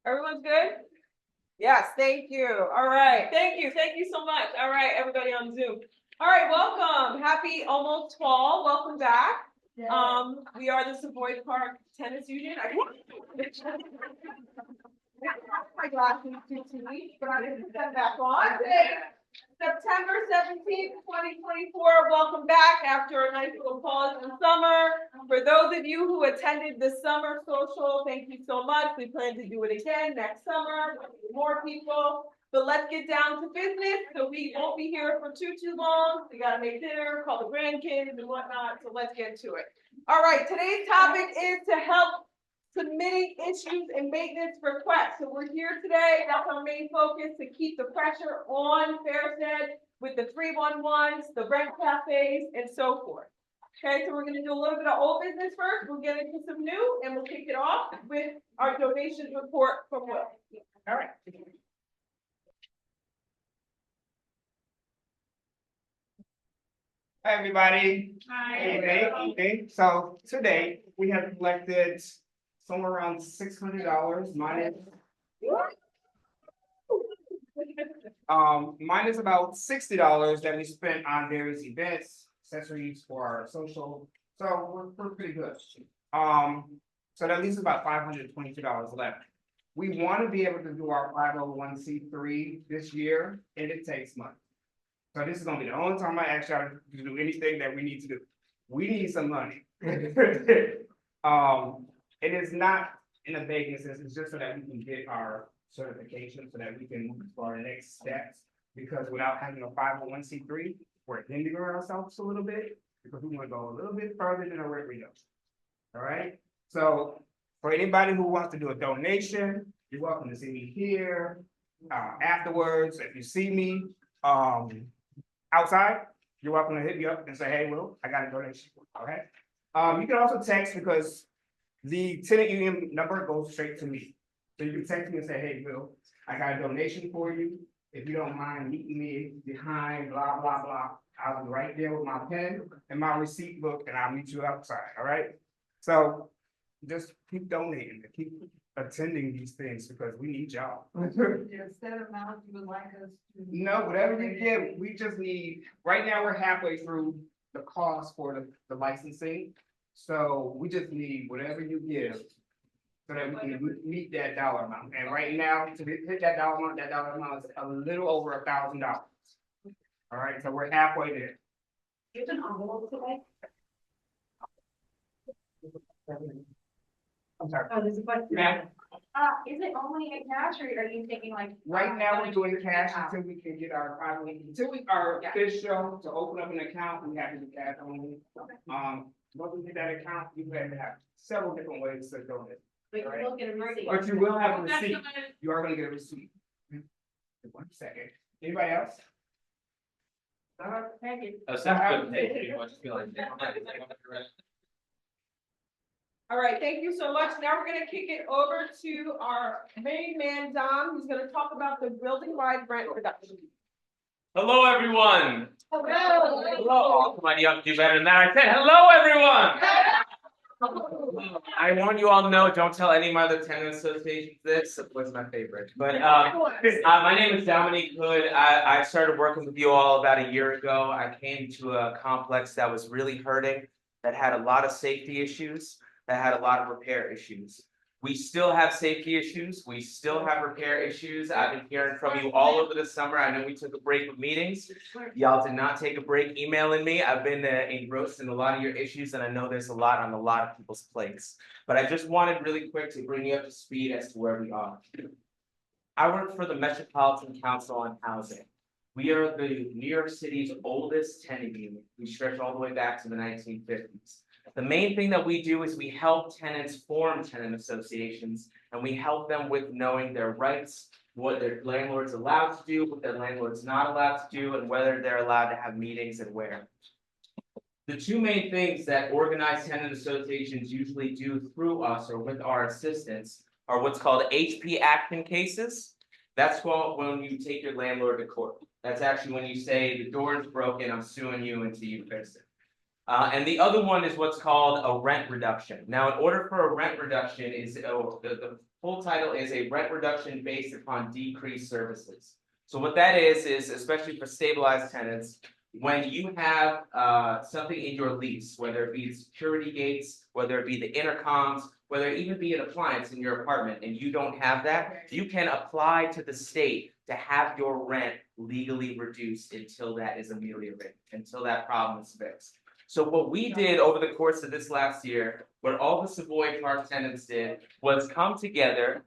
Everyone's good? Yes, thank you. All right, thank you so much. All right, everybody on Zoom. All right, welcome. Happy almost fall. Welcome back. We are the Savoy Park Tenants Union. My glasses too weak, but I didn't put them back on. Today, September 17th, 2024. Welcome back after a nice little pause in summer. For those of you who attended the summer social, thank you so much. We plan to do it again next summer with more people. But let's get down to business. So we won't be here for too long. We got to make dinner, call the grandkids and whatnot. So let's get to it. All right, today's topic is to help submitting issues and maintenance requests. So we're here today. That's our main focus, to keep the pressure on Fairstead with the 311s, the rent cafes, and so forth. Okay, so we're going to do a little bit of old business first. We'll get into some new, and we'll kick it off with our donations report from Will. All right. Hi, everybody. Hi. Hey. So today we have collected somewhere around $600 minus about $60 that we spent on various events, accessories for our social. So we're pretty good. So that leaves about $522 left. We want to be able to do our 501c3 this year, and it takes money. So this is gonna be the only time I ask y'all to do anything that we need to do. We need some money. It is not in a begging sense, it's just so that we can get our certification, so that we can move to our next steps. Because without having a 501c3, we're hindering ourselves a little bit, because we want to go a little bit further than a regular. All right. So for anybody who wants to do a donation, you're welcome to see me here. Afterwards, if you see me outside, you're welcome to hit me up and say, hey, Will, I got a donation. Okay. You can also text, because the tenant union number goes straight to me. So you can text me and say, hey, Will, I got a donation for you. If you don't mind meeting me behind blah, blah, blah, I'll be right there with my pen and my receipt book, and I'll meet you outside. All right. So just keep donating, keep attending these things, because we need y'all. Instead of amount you would like us to. No, whatever you get, we just need, right now we're halfway through the cost for the licensing. So we just need whatever you give so that we can meet that dollar amount. And right now, to hit that dollar amount is a little over $1,000. All right, so we're halfway there. Here's an envelope today. I'm sorry. Oh, there's a question. Ma'am? Is it only in cash, or are you taking like? Right now, we're doing cash until we can get our until we are official to open up an account. We have to do cash only. Once we get that account, you have to have several different ways to donate. But you will get a receipt. But you will have a receipt. You are going to get a receipt. 1 second. Anybody else? Thank you. All right, thank you so much. Now we're going to kick it over to our main man, Dom, who's going to talk about the building-wide rent reduction. Hello, everyone. Hello. Hello. Come on, you have to do better than that. I said hello, everyone. I want you all to know, don't tell any of my other tenant associations this. It was my favorite. But my name is Dominique Hood. I started working with you all about a year ago. I came to a complex that was really hurting, that had a lot of safety issues, that had a lot of repair issues. We still have safety issues. We still have repair issues. I've been hearing from you all over the summer. I know we took a break with meetings. Y'all did not take a break emailing me. I've been engrossed in a lot of your issues, and I know there's a lot on a lot of people's plates. But I just wanted really quick to bring you up to speed as to where we are. I work for the Metropolitan Council on Housing. We are the New York City's oldest tenant union. We stretch all the way back to the 1950s. The main thing that we do is we help tenants form tenant associations, and we help them with knowing their rights, what their landlord's allowed to do, what their landlord's not allowed to do, and whether they're allowed to have meetings and where. The two main things that organized tenant associations usually do through us or with our assistance are what's called HP action cases. That's when you take your landlord to court. That's actually when you say the door is broken, I'm suing you until you fix it. And the other one is what's called a rent reduction. Now, in order for a rent reduction the full title is a rent reduction based upon decreased services. So what that is especially for stabilized tenants, when you have something in your lease, whether it be security gates, whether it be the intercoms, whether it even be an appliance in your apartment, and you don't have that, you can apply to the state to have your rent legally reduced until that is ameliorated, until that problem is fixed. So what we did over the course of this last year, what all the Savoy Park tenants did was come together.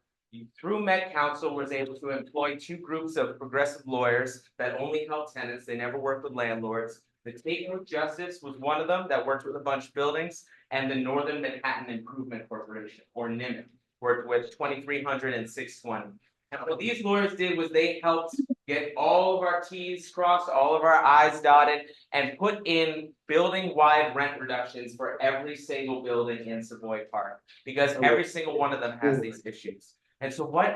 Through Met Council was able to employ two groups of progressive lawyers that only help tenants, they never work with landlords. The Taking with Justice was one of them that worked with a bunch of buildings, and the Northern Manhattan Improvement Corporation, or NIMIC, worked with 2300 and 620. And what these lawyers did was they helped get all of our T's crossed, all of our I's dotted, and put in building-wide rent reductions for every single building in Savoy Park, because every single one of them has these issues. And so what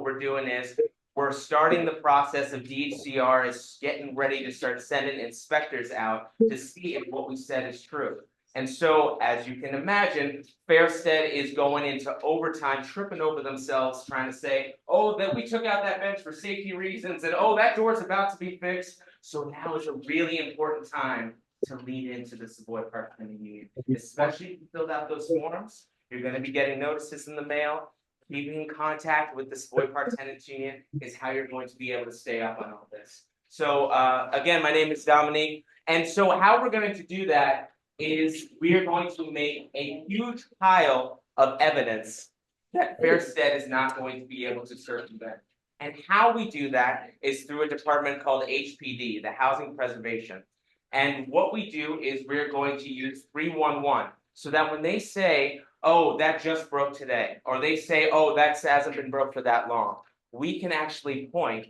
we're doing is we're starting the process of DHCR is getting ready to start sending inspectors out to see if what we said is true. And so, as you can imagine, Fairstead is going into overtime, tripping over themselves, trying to say, oh, that we took out that bench for safety reasons, and oh, that door's about to be fixed. So now is a really important time to lead into the Savoy Park Tenants Union, especially if you filled out those forms. You're going to be getting notices in the mail. Keeping in contact with the Savoy Park Tenants Union is how you're going to be able to stay up on all this. So again, my name is Dominique, and so how we're going to do that is we are going to make a huge pile of evidence that Fairstead is not going to be able to circumvent. And how we do that is through a department called HPD, the Housing Preservation. And what we do is we're going to use 311, so that when they say, oh, that just broke today, or they say, oh, that hasn't been broke for that long, we can actually point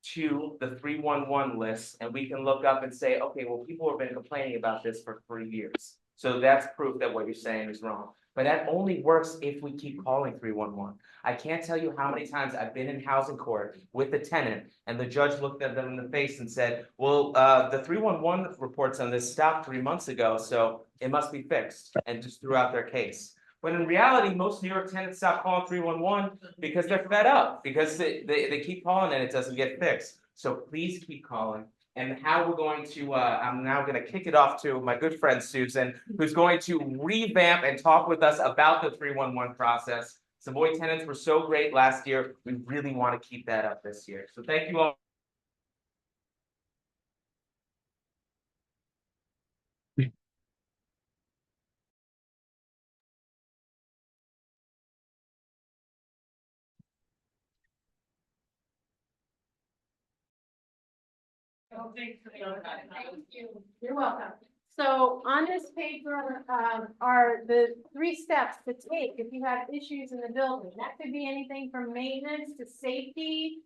to the 311 list, and we can look up and say, okay, well, people have been complaining about this for 3 years. So that's proof that what you're saying is wrong. But that only works if we keep calling 311. I can't tell you how many times I've been in housing court with a tenant, and the judge looked at them in the face and said, well, the 311 reports on this stopped 3 months ago, so it must be fixed, and just threw out their case. But in reality, most New York tenants stop calling 311 because they're fed up, because they keep calling and it doesn't get fixed. So please keep calling. And how we're going to, I'm now going to kick it off to my good friend Susan, who's going to revamp and talk with us about the 311 process. Savoy tenants were so great last year. We really want to keep that up this year. So thank you all. Thank you. You're welcome. So on this paper, are the 3 steps to take if you have issues in the building. That could be anything from maintenance to safety,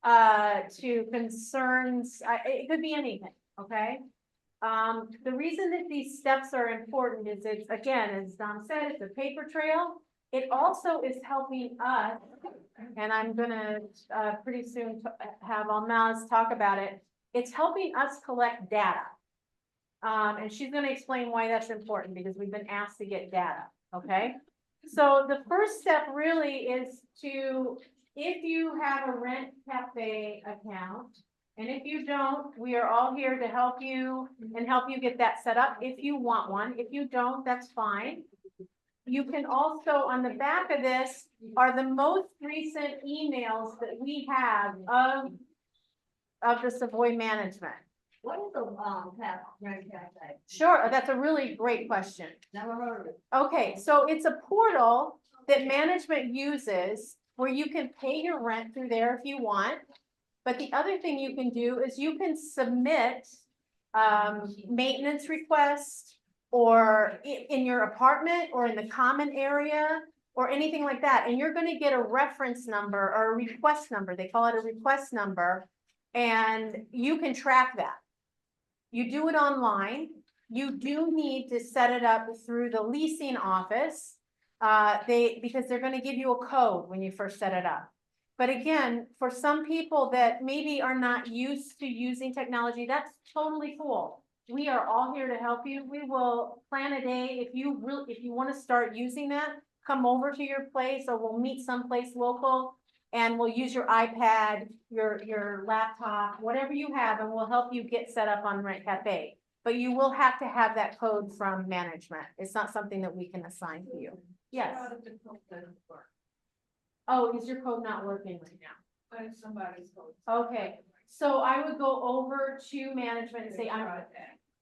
to concerns. It could be anything, okay? The reason that these steps are important is it's, again, as Dom said, it's a paper trail. It also is helping us, and I'm gonna pretty soon have Almaz talk about it. It's helping us collect data. And she's going to explain why that's important, because we've been asked to get data, okay? So the first step really is to, if you have a Rent Cafe account, and if you don't, we are all here to help you and help you get that set up if you want one. If you don't, that's fine. You can also, on the back of this, are the most recent emails that we have of the Savoy management. What is the Rent Cafe? Sure, that's a really great question. Never heard of it. Okay, so it's a portal that management uses where you can pay your rent through there if you want. But the other thing you can do is you can submit maintenance requests, or in your apartment or in the common area or anything like that. And you're going to get a reference number or a request number. They call it a request number. And you can track that. You do it online. You do need to set it up through the leasing office. Because they're going to give you a code when you first set it up. But again, for some people that maybe are not used to using technology, that's totally cool. we are all here to help you. We will plan a day. If you want to start using that, come over to your place or we'll meet someplace local and we'll use your iPad, your laptop, whatever you have, and we'll help you get set up on Rent Cafe. But you will have to have that code from management. It's not something that we can assign to you. Yes. Oh, is your code not working right now? But somebody's code. Okay, so I would go over to management and say,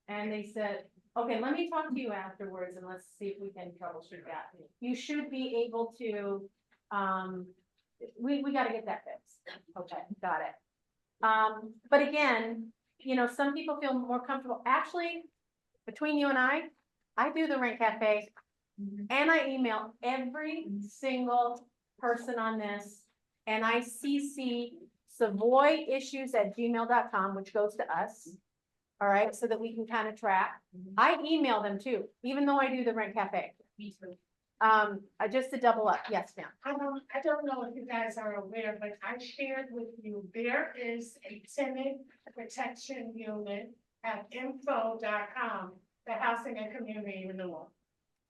and they said, okay, let me talk to you afterwards and let's see if we can troubleshoot that. You should be able to, we gotta get that fixed. Okay, got it. But again, you know, some people feel more comfortable. Actually, between you and I do the Rent Cafe and I email every single person on this and I CC savoyissues@gmail.com, which goes to us. All right, so that we can kind of track. I email them too, even though I do the Rent Cafe. Me too. Just to double up. Yes, ma'am. I don't know if you guys are aware, but I shared with you, there is a tenant protection unit at info.com, the Housing and Community Renewal.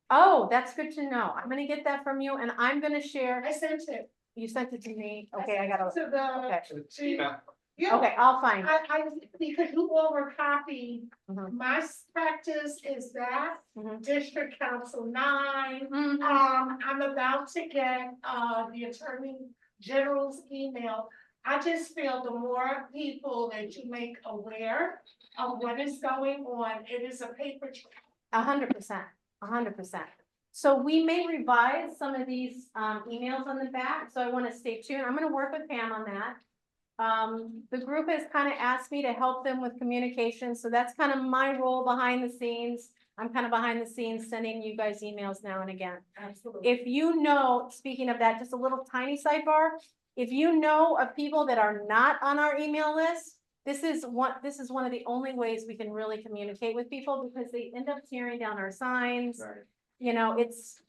Oh, that's good to know. I'm gonna get that from you and I'm gonna share. I sent it You sent it to me. Okay, I gotta, to the, okay, Email. yeah, okay, I'll find it. I, because you overcopied, Mhm. my practice is that, Mhm. District Council 9. Mhm. I'm about to get, the Attorney General's email. I just feel the more people that you make aware of what is going on, it is a paper trail. 100%, 100%. So we may revise some of these emails on the back, so I want to stay tuned. I'm going to work with Pam on that. The group has kind of asked me to help them with communication, so that's kind of my role behind the scenes. I'm kind of behind the scenes sending you guys emails now and again. Absolutely. If you know, speaking of that, just a little tiny sidebar, if you know of people that are not on our email list, this is one of the only ways we can really communicate with people because they end up tearing down our signs. Right. You know, it's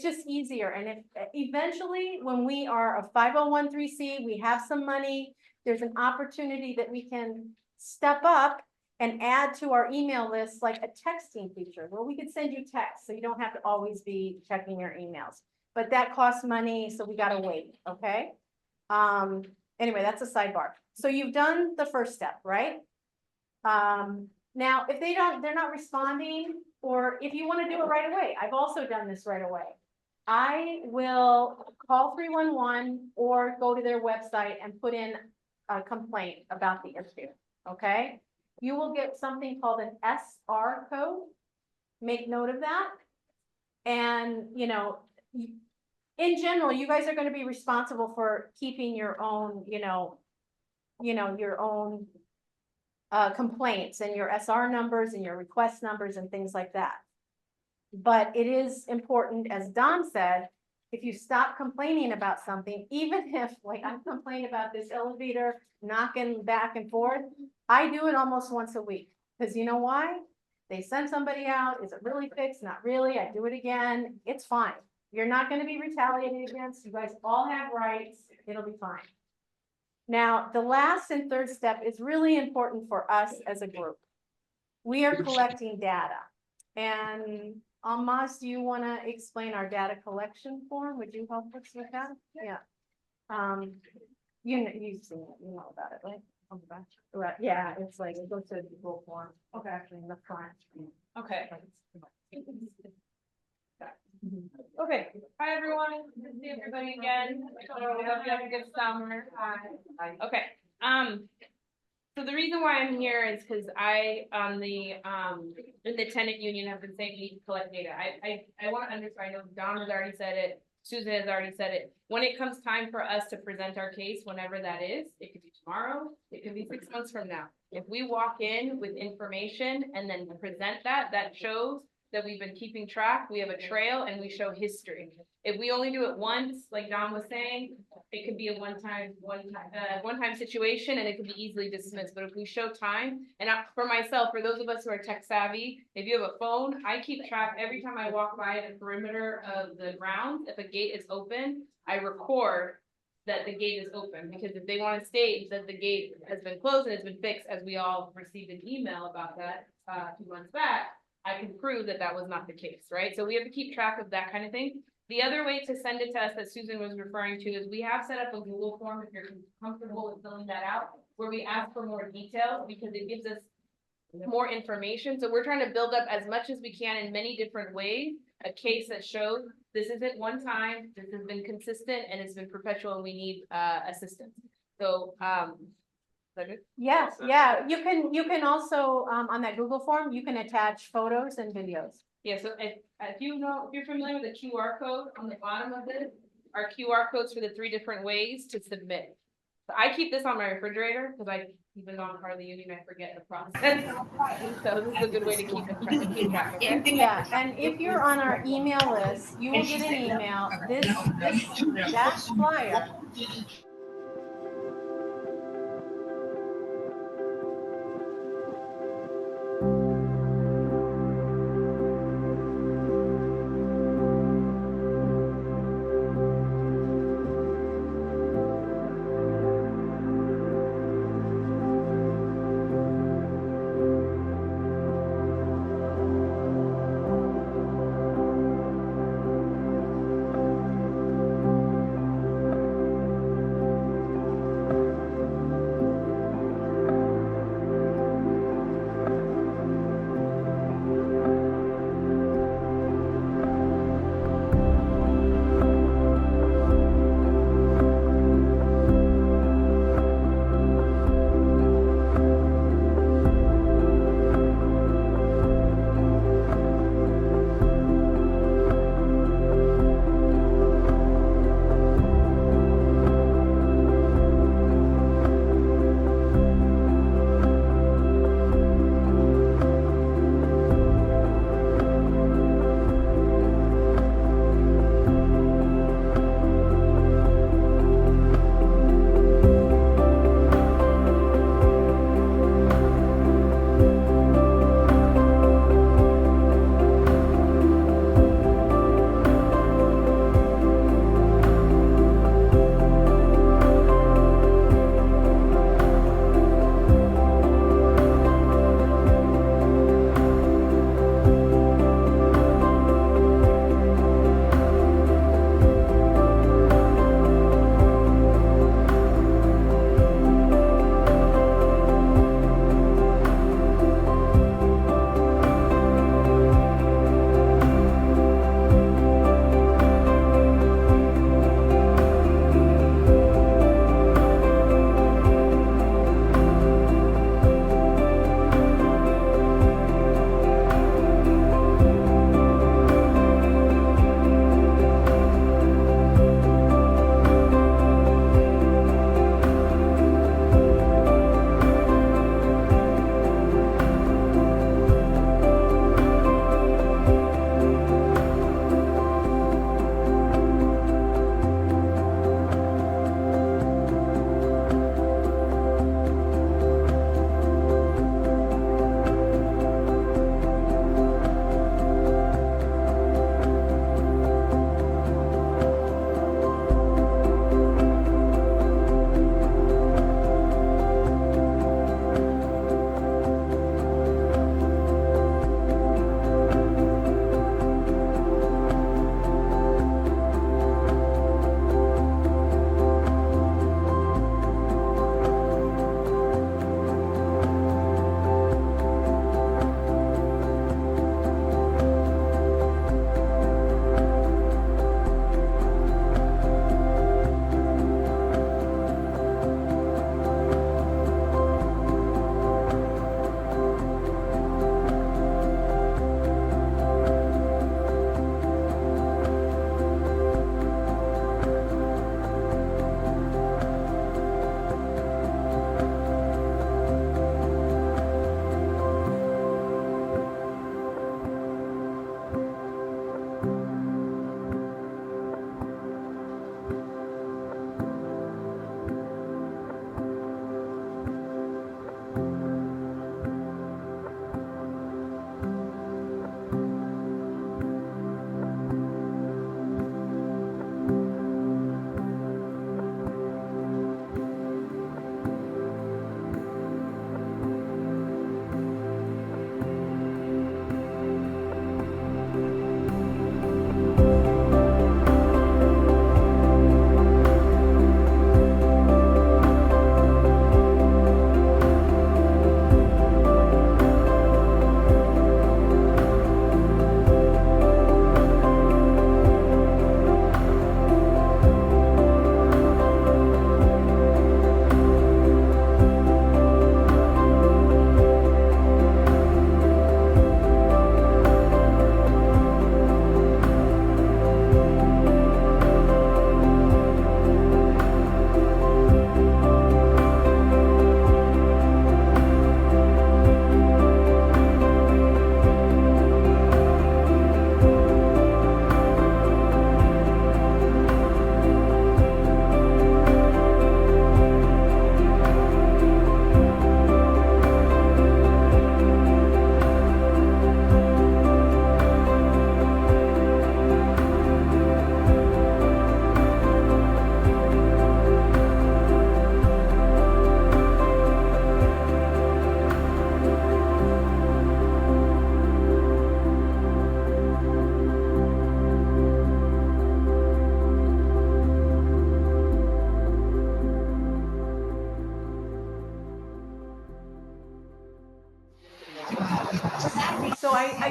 just easier. And if eventually, when we are a 501(c), we have some money, there's an opportunity that we can step up and add to our email list, like a texting feature where we could send you texts. So you don't have to always be checking your emails, but that costs money. So we gotta wait. Okay. Anyway, that's a sidebar. So you've done the first step, right? Now if they're not responding, or if you want to do it right away, I've also done this right away. I will call 311 or go to their website and put in a complaint about the issue, okay? You will get something called an SR code. Make note of that. And, you know, in general, you guys are going to be responsible for keeping your own, your own complaints and your SR numbers and your request numbers and things like that. But it is important, as Don said, if you stop complaining about something, even if, like, I'm complaining about this elevator knocking back and forth, I do it almost once a week. Because you know why? They send somebody out. Is it really fixed? Not really. I do it again. It's fine. You're not going to be retaliated against. You guys all have rights. It'll be fine. Now, the last and third step is really important for us as a group. We are collecting data. And Almaz, do you want to explain our data collection form? Would you help us with that? Yeah. You've seen it, you know about it, right? On the back. Right, yeah, it's like, it goes to the Google form. Okay, actually in the front. Okay. Okay, hi everyone, good to see everybody again. So we hope you have a good summer. Okay, so the reason why I'm here is because I, in the tenant union, have been saying we need to collect data. I want to understand, I know Don has already said it, Susan has already said it. When it comes time for us to present our case, whenever that is, it could be tomorrow, it could be 6 months from now. If we walk in with information and then present that shows that we've been keeping track, we have a trail and we show history. If we only do it once, like Don was saying, it could be a one-time situation and it could be easily dismissed. But if we show time, and for myself, for those of us who are tech savvy, if you have a phone, I keep track every time I walk by the perimeter of the grounds. If a gate is open, I record that the gate is open, because if they want to state that the gate has been closed and has been fixed, as we all received an email about that, 2 months back, I can prove that that was not the case, right? So we have to keep track of that kind of thing. The other way to send it to us that Susan was referring to is we have set up a Google form, if you're comfortable with filling that out, where we ask for more details, because it gives us more information. So we're trying to build up as much as we can in many different ways, a case that shows this isn't one time, this has been consistent and it's been perpetual, and we need assistance. So is that good? Yeah, yeah, you can also, on that Google form, you can attach photos and videos. Yeah, so if you're familiar with the QR code on the bottom of this, are QR codes for the 3 different ways to submit. So I keep this on my refrigerator, because even though I'm part of the union, I forget the process. So this is a good way to keep track, okay? Yeah, and if you're on our email list, you will get an email, that flyer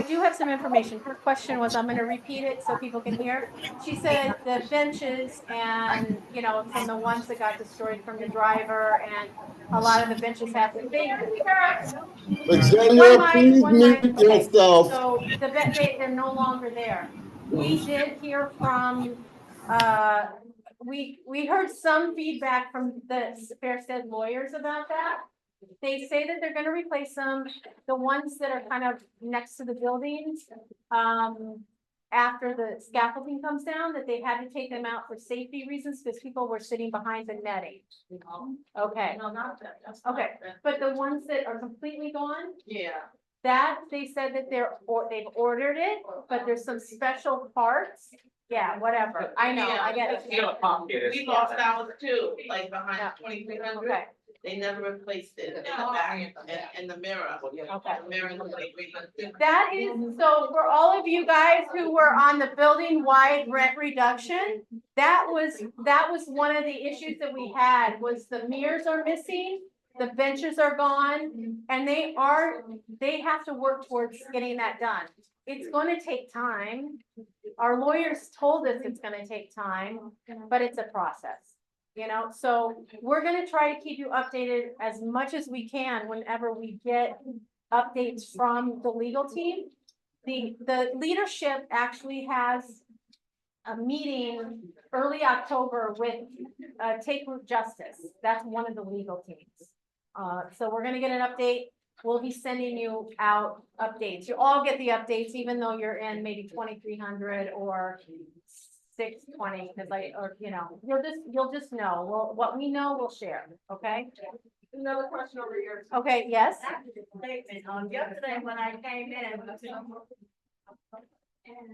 do have some information. Her question was, I'm gonna repeat it so people can hear. She said the benches and, you know, from the ones that got destroyed from the driver and a lot of the benches have to be. Virginia, please mute yourself. So they're no longer there. We did hear from, we heard some feedback from the Fairstead lawyers about that. They say that they're gonna replace them, the ones that are kind of next to the buildings. After the scaffolding comes down, that they had to take them out for safety reasons because people were sitting behind the netting. Okay, No, not that. That's okay, but the ones that are completely gone, Yeah. that they said that they've ordered it, but there's some special parts. Yeah, whatever. I know, I get it. You know, pocket is- We lost ours too, like Yeah. behind 2300, Okay, they never replaced it in the back, in the mirror. okay. The mirror in the 2300. That is, so for all of you guys who were on the building-wide rent reduction, that was one of the issues that we had, was the mirrors are missing, the benches are gone, and they have to work towards getting that done. It's gonna take time. Our lawyers told us it's gonna take time, but it's a process. You know, so we're gonna try to keep you updated as much as we can whenever we get updates from the legal team. The leadership actually has a meeting early October with Take Root Justice. That's one of the legal teams. So we're gonna get an update. We'll be sending you out updates. You all get the updates, even though you're in maybe 2300 or 620, because you'll just know. Well, what we know, we'll share. Okay. Another question over here. Okay. Yes. Yesterday when I came in,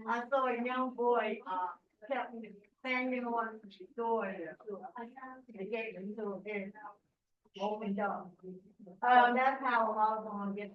I saw a young boy, kept standing on the door. The gate until it opened up. That's how a lot of them get,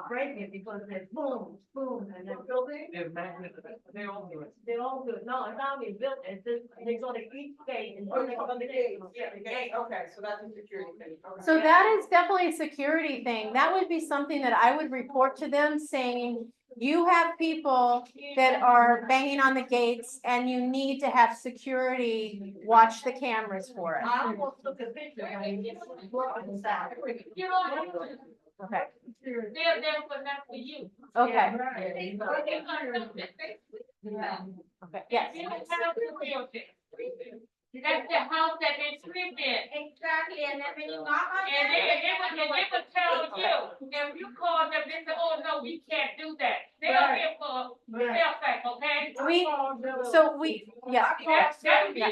breaking, because they're boom, boom, and they're building. They all do it. No, it's not being built, it's just, they go to each gate and. Oh, they go on the gate. Yeah, the gate. Okay, so that's a security thing. Okay. So that is definitely a security thing. That would be something that I would report to them, saying you have people that are banging on the gates and you need to have security watch the cameras for it. I almost took a picture when he gets inside. You know, Okay. they're there for not for you. Okay. Yeah. Okay. Yes. You don't have to build it. That's the house that they sleep in. Exactly, and then when you knock on And they would tell you, if you call them, they say, oh, no, we can't do that. They are here for fair okay? Yeah. We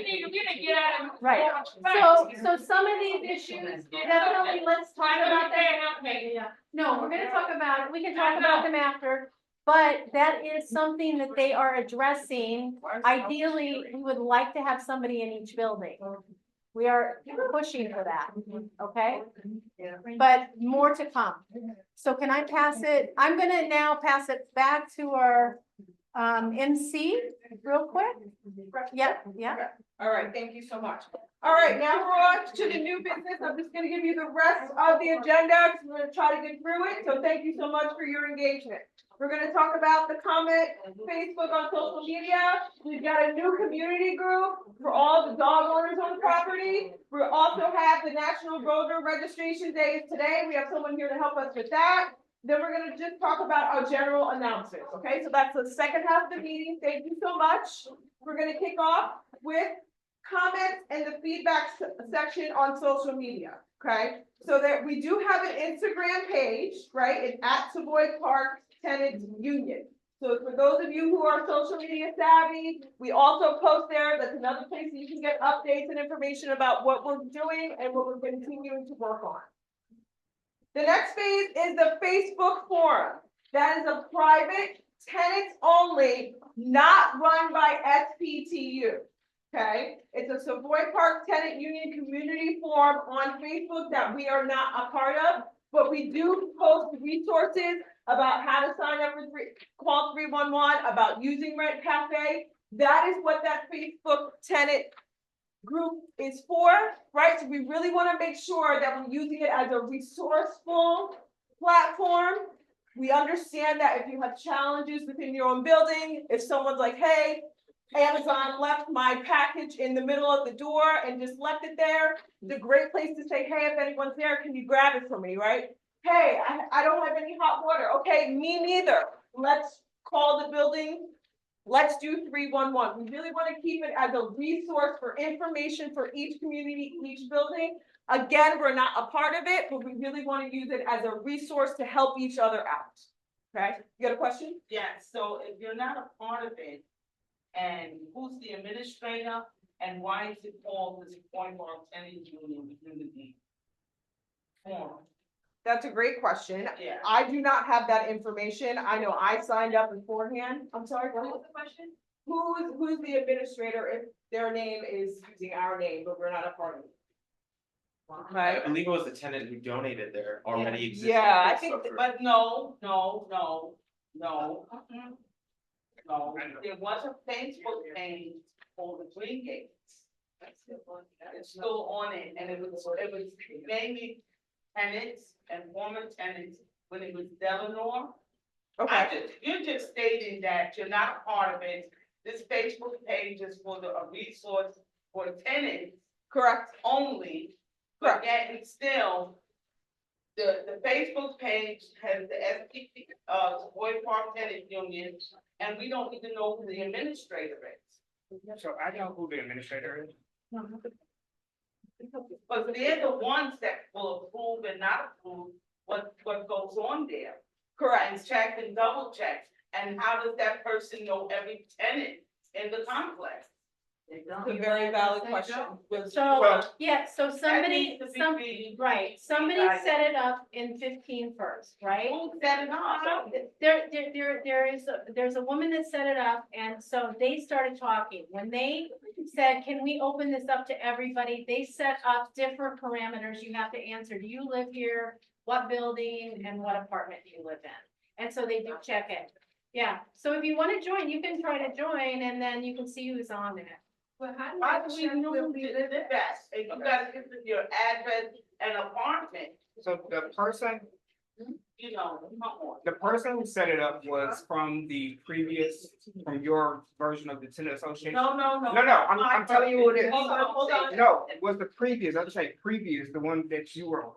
need to get out of. Right. So some of these issues, definitely, let's talk about that. Yeah. No, we're gonna talk about it. We can talk about them after. But that is something that they are addressing. Ideally, we would like to have somebody in each building. We are pushing for that, okay? But more to come. So can I pass it? I'm gonna now pass it back to our MC real quick. Yep, yep. All right, thank you so much. All right, now we're on to the new business. I'm just gonna give you the rest of the agenda, because we're gonna try to get through it. So thank you so much for your engagement. We're gonna talk about the comment, Facebook on social media. We've got a new community group for all the dog owners on the property. We also have the National Rotor Registration Day is today. We have someone here to help us with that. Then we're gonna just talk about our general announcements, okay? So that's the second half of the meeting. Thank you so much. We're gonna kick off with comments and the feedback section on social media, okay? So that we do have an Instagram page, right? It's at Savoy Park Tenants Union. So for those of you who are social media savvy, we also post there. That's another place that you can get updates and information about what we're doing and what we're continuing to work on. The next phase is the Facebook forum. That is a private, tenants only, not run by SPTU. Okay, it's a Savoy Park Tenant Union community forum on Facebook that we are not a part of, but we do post resources about how to sign up for call 311, about using Rent Cafe. That is what that Facebook tenant group is for, right? So we really want to make sure that we're using it as a resourceful platform We understand that if you have challenges within your own building, if someone's like, hey, Amazon left my package in the middle of the door and just left it there, it's a great place to say, hey, if anyone's there, can you grab it for me, right? Hey, I don't have any hot water. Okay, me neither. Let's call the building. Let's do 311. We really want to keep it as a resource for information for each community, each building. Again, we're not a part of it, but we really want to use it as a resource to help each other out. Okay, you got a question? Yes, so if you're not a part of it, and who's the administrator, and why is it called the Savoy Park Tenants Union Community Forum? That's a great question. Yeah. I do not have that information. I know I signed up beforehand. I'm sorry, what was the question? Who's the administrator if their name is using our name, but we're not a part of it? I Okay. believe it was the tenant who donated their already existing. Yeah, I think, infrastructure. But no. There was a Facebook page for the Green Gates. It's still on it, and it was mainly tenants and former tenants when it was Delano. okay, You're just stating that you're not a part of it. This Facebook page is for a resource for tenants correct. only. But yet and still, the Facebook page has the SPTU, Savoy Park Tenants Union, and we don't even know who the administrator is. So I know who the administrator is. But they're the ones that will approve and not approve what goes on there. Correct. And check and double check. And how does that person know every tenant in the complex? It's a very valid question. So, Well- yeah, so somebody, That needs to be some, really- right, somebody Right. set it up in 15 first, right? Who set it up? There's a woman that set it up, and so they started talking. When they said, can we open this up to everybody? They set up different parameters you have to answer. Do you live here? What building and what apartment do you live in? And so they do check it. Yeah, so if you want to join, you can try to join, and then you can see who's on there. But how Why do we know who live best? And you gotta give them your address and apartment, So the person come on. The person who set it up was from your version of the tenant association. No, No, I'm telling you who it is. Hold on. No, it was the previous, I'll say previous, the one that you were.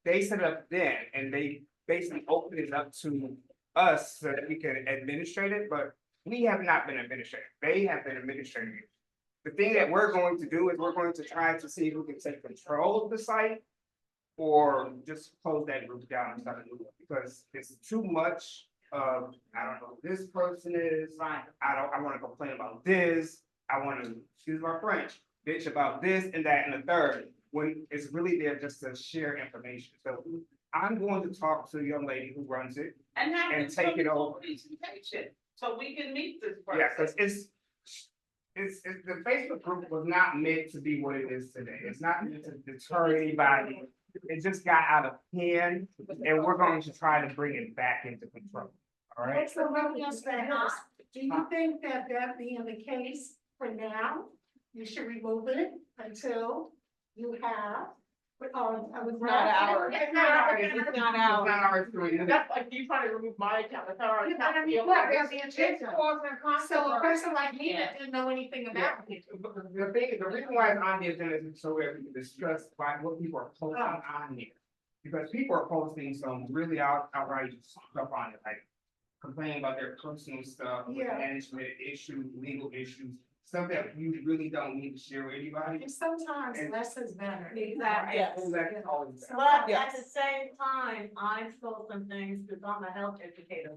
They set it up then, and they basically opened it up to us so that we can administrate it, but we have not been administrating. They have been administrating it. The thing that we're going to do is we're going to try to see who can take control of the site. Or just close that group down and start a new one, because it's too much of, I don't know, who this person is, I wanna complain about this, I wanna, excuse my French, bitch about this and that and the third, when it's really there just to share information. So I'm going to talk to the young lady who runs it. And have And them take it come to a over. presentation, so we can meet this person. Yeah, cause it's, the Facebook group was not meant to be what it is today. It's not meant to deter anybody. It just got out of hand, and we're going to try to bring it back into control. All right? So let me ask that, do you think that being the case for now, you should remove it until you have? Not ours. It's not ours. It's not ours. That's like you trying to remove my account, that's our Yeah, but I mean, what, there's the agenda. So a person like me that didn't know anything about it. The reason why it's on the agenda is so that we can discuss what people are posting on here. Because people are posting some really outrageous stuff on it, like complaining about their personal stuff, with Yeah. management issues, legal issues, stuff that you really don't need to share with anybody. And sometimes less is better. Exactly. Yes. That's always better. But at Yes. the same time, I saw some things, because I'm a health educator,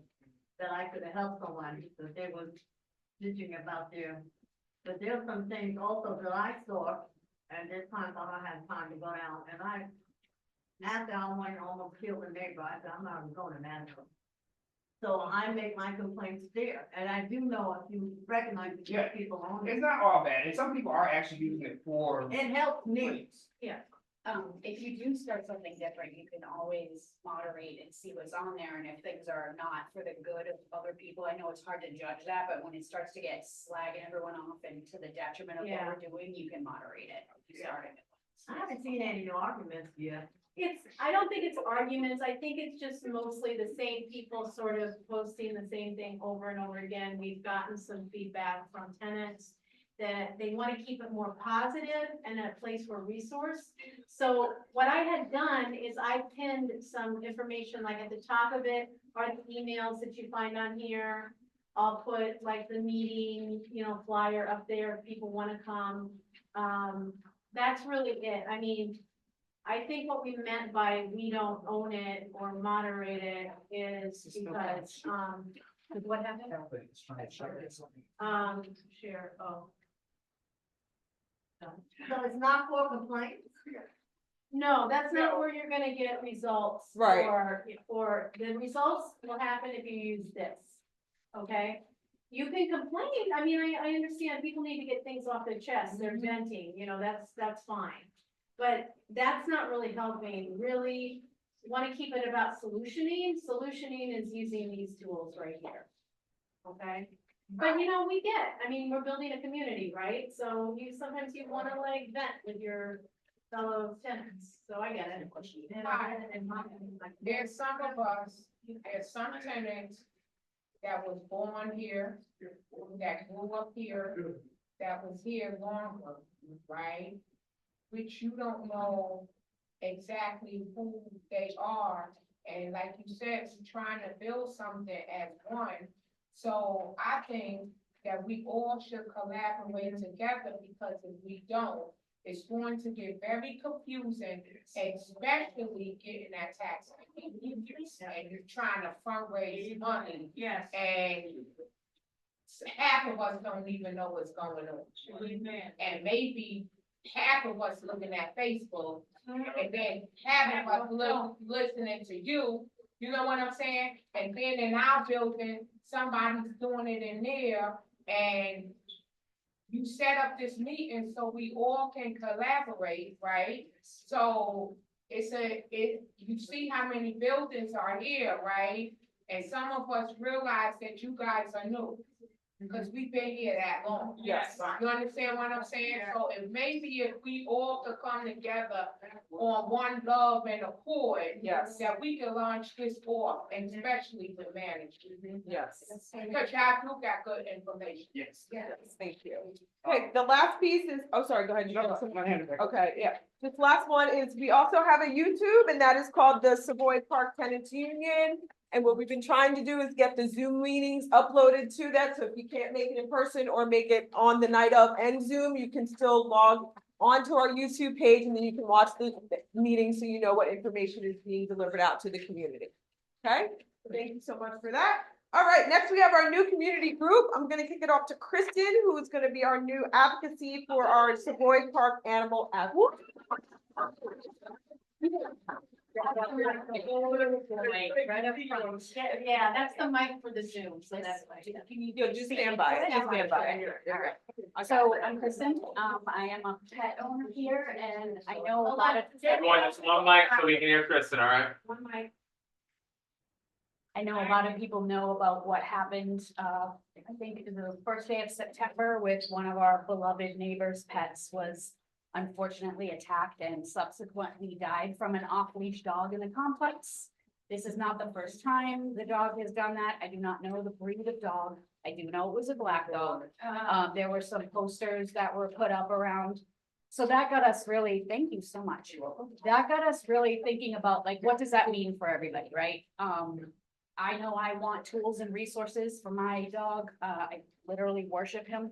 that I could have helped someone, because they were bitching about but there's some things also that I saw, and there's times I don't have time to go down, and after I went and almost killed a neighbor, I said, I'm not even going to manage. So I make my complaints there, and I do know if you recognize the Yeah. people on It's it, not all bad, and some people are actually using it for. it helps me. complaints. If you do start something different, you can always moderate and see what's on there, and if things are not for the good of other people, I know it's hard to judge that, but when it starts to get slagging everyone off and to the detriment of what Yeah. we're doing, you can moderate it. Yeah. Starting. I haven't seen any arguments yet. I don't think it's arguments, I think it's just mostly the same people sort of posting the same thing over and over again. We've gotten some feedback from tenants that they want to keep it more positive and a place for resource. So what I had done is I pinned some information, like at the top of it are the emails that you find on here. I'll put like the meeting, flyer up there if people want to come. That's really it. I mean, I think what we meant by we don't own it or moderate it is because, what happened? Share, oh. So it's not for complaints? No, that's not where you're gonna get results. Right. Or the results will happen if you use this, okay? You can complain, I mean, I understand people need to get things off their chest, they're venting, that's fine. But that's not really helping, really wanna keep it about solutioning is using these tools right here. Okay? But we're building a community, right? So sometimes you wanna like vent with your fellow tenants, so I get it. There's some of us, there's some tenants that was born here, that grew up here, that was here longer, right? Which you don't know exactly who they are, and like you said, you're trying to build something as one. So I think that we all should collaborate together, because if we don't, it's going to get very confusing, especially getting that tax. And you're trying to fundraise money. Yes. And half of us don't even know what's going on. And maybe half of us looking at Facebook, and then half of us listening to you, you know what I'm saying? And then in our building, somebody's doing it in there, and you set up this meeting so we all can collaborate, right? So you see how many buildings are here, right? And some of us realize that you guys are new, because we've been here that long. Yes. You understand what I'm saying? So it maybe if we all could come together on one love and accord, Yes. that we can launch this off, and especially the management. Yes. Because y'all do got good information. Yes. Yes, thank you. Okay, the last piece is, sorry, go ahead. My hand is back. Okay, yeah. This last one is, we also have a YouTube, and that is called the Savoy Park Tenants Union. And what we've been trying to do is get the Zoom meetings uploaded to that. So if you can't make it in person or make it on the night of and Zoom, you can still log onto our YouTube page, and then you can watch the meeting so you know what information is being delivered out to the community. Okay, thank you so much for that. All right, next we have our new community group. I'm going to kick it off to Kristen, who is going to be our new advocacy for our Savoy Park Animal Advocacy. Yeah, that's the mic for the Zoom, so that's why. You'll just stand by. Just stand by. So I'm Kristen, I am a pet owner here, and I know a lot of. Everyone, just one mic so we can hear Kristen, all right? One mic. I know a lot of people know about what happened, I think the first day of September with one of our beloved neighbors' pets was unfortunately attacked and subsequently died from an off-leash dog in the complex. This is not the first time the dog has done that. I do not know the breed of dog. I do know it was a black dog. There were some posters that were put up around. So that got us really, thank you so much. That got us really thinking about, like, what does that mean for everybody, right? I know I want tools and resources for my dog. I literally worship him.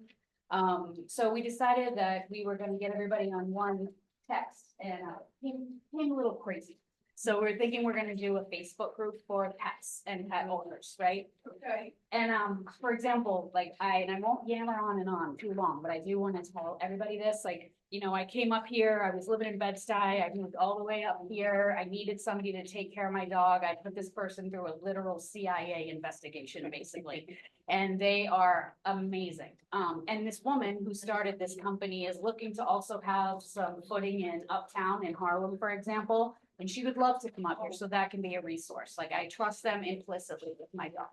So we decided that we were gonna get everybody on one text, and came a little crazy. So we're thinking we're gonna do a Facebook group for pets and pet owners, right? Okay. And for example, like I won't yammer on and on too long, but I do want to tell everybody this, like, I came up here, I was living in Bed-Stuy, I moved all the way up here, I needed somebody to take care of my dog, I put this person through a literal CIA investigation, basically, and they are amazing. And this woman who started this company is looking to also have some footing in Uptown in Harlem, for example, and she would love to come up here, so that can be a resource, like I trust them implicitly with my dog.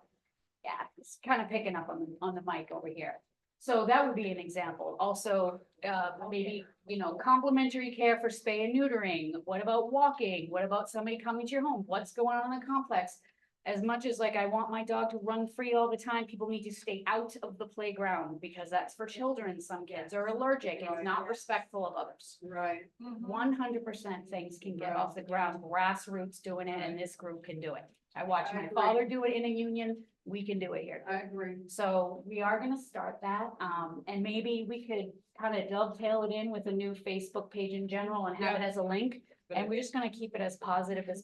Yeah, it's kind of picking up on the mic over here. So that would be an example. Also, maybe, complimentary care for spay and neutering. What about walking? What about somebody coming to your home? What's going on in the complex? As much as like I want my dog to run free all the time, people need to stay out of the playground because that's for children. Some kids are allergic. It's not respectful of others. Right. 100% things can get off the ground, grassroots doing it, and this group can do it. I watched my father do it in a union, we can do it here. I agree. So we are gonna start that, and maybe we could kind of dovetail it in with a new Facebook page in general and have it as a link. And we're just gonna keep it as positive as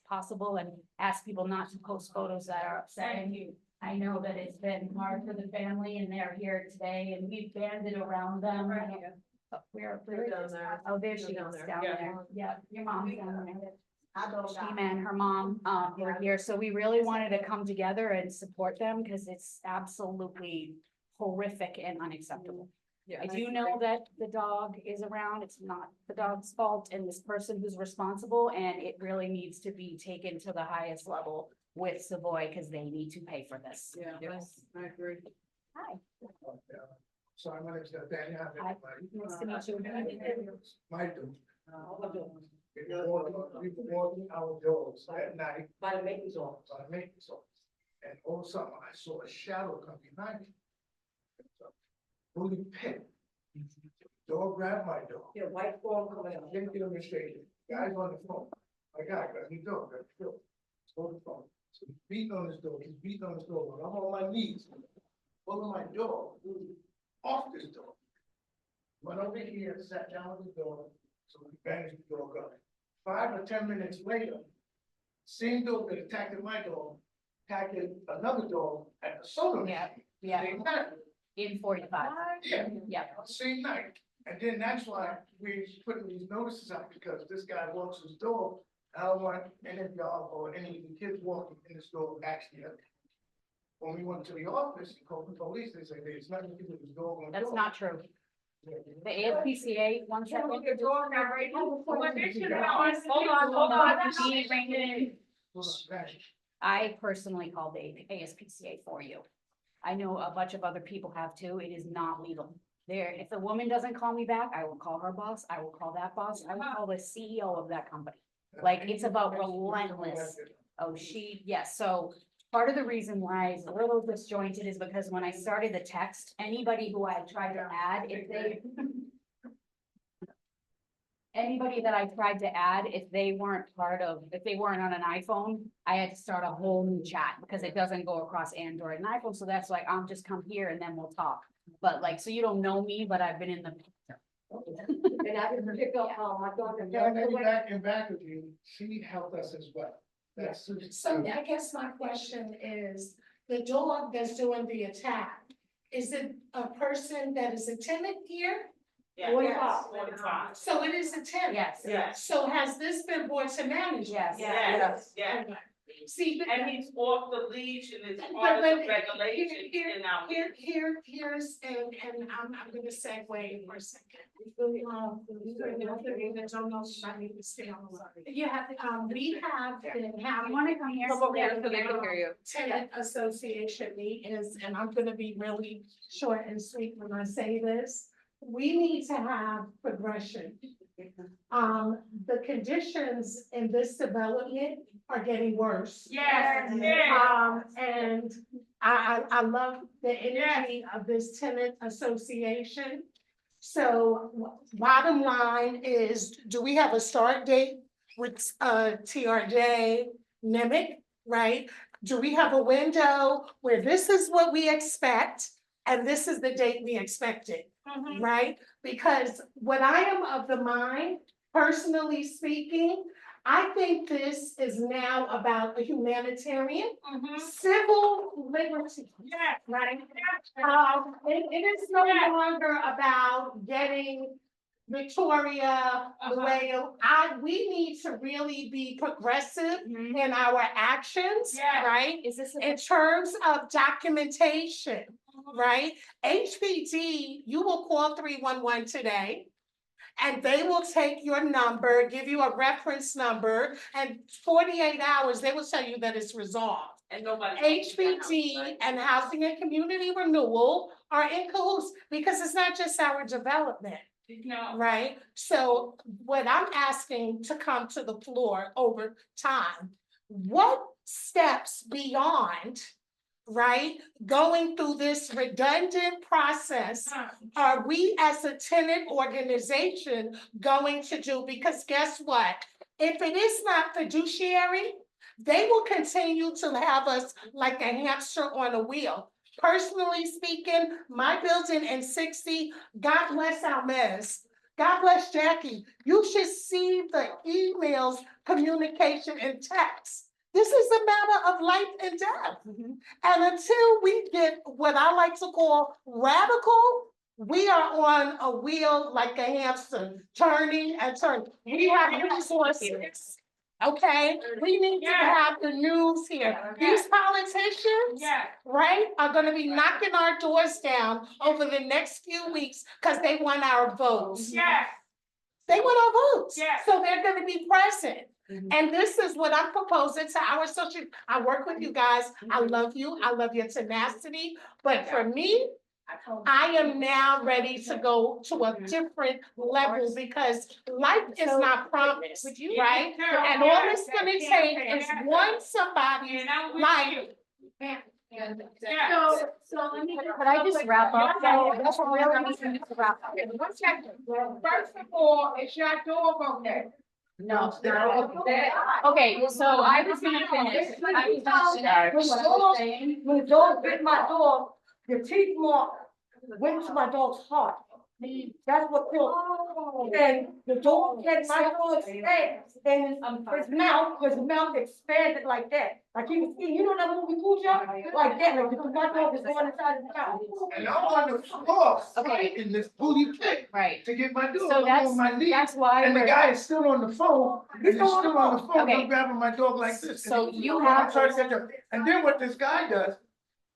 possible and ask people not to post photos that are upsetting you. I know that it's been hard for the family and they're here today and we've banded around them. Where down there. Oh, there she Down is, there. down Yeah. there. Yeah, your mom's down there. I go She down. and her mom, were here, so we really wanted to come together and support them because it's absolutely horrific and unacceptable. Yeah, I do know agree. that the dog is around, it's not the dog's fault and this person who's responsible, and it really needs to be taken to the highest level with Savoy, because they need to pay for this. Yeah, I agree. Hi, Sorry, my name's Nathaniel. Hi. Nice to meet you. Michael. We were walking our dogs at night. By the maintenance office. And all of a sudden, I saw a shadow come behind me. Fully pit. Dog grabbed my dog. Yeah, white form coming out. Didn't get him straight. Guy's on the phone. My guy got me dog, got killed. On the phone. So he's beating on his dog. When I'm on my knees, pulling my dog off this dog. Went over here, sat down with the dog, so we bandaged the dog up. 5 or 10 minutes later, same dog that attacked my dog, attacked another dog at the soda machine. Yeah, Same night. in 45. Yeah. Yeah. Same night. And then that's why we putting these notices out, because this guy walks his dog. I don't want any of y'all or any of the kids walking in this dog actually. When we went to the office, and called the police, they say there's nothing to do with this dog. That's not true. The ASPCA, one second. I personally called the ASPCA for you. I know a bunch of other people have too. It is not legal. There, if the woman doesn't call me back, I will call her boss. I will call that boss. I will call the CEO of that company. Like, it's about relentless. Oh, yes, so part of the reason why it's a little disjointed is because when I started the text, anybody who I tried to add, anybody that I tried to add, if they weren't on an iPhone, I had to start a whole new chat because it doesn't go across Android and iPhone. So that's like, I'll just come here and then we'll talk. But like, so you don't know me, but I've been in the picture. And I can pick up, my dog. And back with you, she helped us as well. That's. So I guess my question is, the dog that's doing the attack, is it a person that is a tenant here? Yeah. 45. So it is a tenant? Yes. Yes. So has this been brought to management? Yes. Yes, yeah. Okay. See, And he's off the leash and it's But part of when- the regulation in our. Here's, and I'm gonna segue for a second. You have to come. We have been You having wanna come here? Come over here so they can hear you. tenant association meetings, and I'm gonna be really short and sweet when I say this. We need to have progression. The conditions in this development are getting worse. Yes, And I love the energy of this tenant association. So bottom line is, do we have a start date with TRJ, NIMIC, right? Do we have a window where this is what we expect and this is the date we expect it, right? Because what I am of the mind, personally speaking, I think this is now about a humanitarian, civil liberty. Yes. Right? It is no longer about getting Victoria, the way we need to really be progressive in our actions, Yes. right? Is this? In terms of documentation, right? HPD, you will call 311 today. And they will take your number, give you a reference number, and 48 hours, they will tell you that it's resolved. And nobody. HPT and Housing and Community Renewal are in cahoots, because it's not just our development. No. Right? So what I'm asking to come to the floor over time, what steps beyond, right, going through this redundant process are we as a tenant organization going to do? Because guess what? If it is not fiduciary, they will continue to have us like a hamster on a wheel. Personally speaking, my building in 60, God bless Almez, God bless Jackie. You should see the emails, communication, and text. This is a matter of life and death. And until we get what I like to call radical, we are on a wheel like a hamster, turning and turning. We have resources. Okay, we need to have the news here. These politicians, right, are gonna be knocking our doors down over the next few weeks because they want our votes. They want our votes. So they're gonna be present. And this is what I'm proposing to our associate. I work with you guys. I love you. I love your tenacity. But for me, I am now ready to go to a different level because life is not promised, right? And all it's gonna take is one somebody's life. So let me, could I just wrap up? That's what really needs to wrap up. One second. First of all, is your dog okay? No. Okay, so I was gonna finish. When the dog bit my dog, the teeth mark went to my dog's heart. That's what killed him. And the dog had my dog's head and his mouth expanded like that. Like he was eating, you know that movie Cujo? Like that, like my dog was going inside his mouth. And I'm on the floor, Okay. in this booty kick Right. to get my dog. So I'm on my knees. that's why And the we're, guy is still on the phone, and he's still on the phone, Okay. I'm grabbing my dog like this. So And you I'm have trying to get the- And then what this guy does,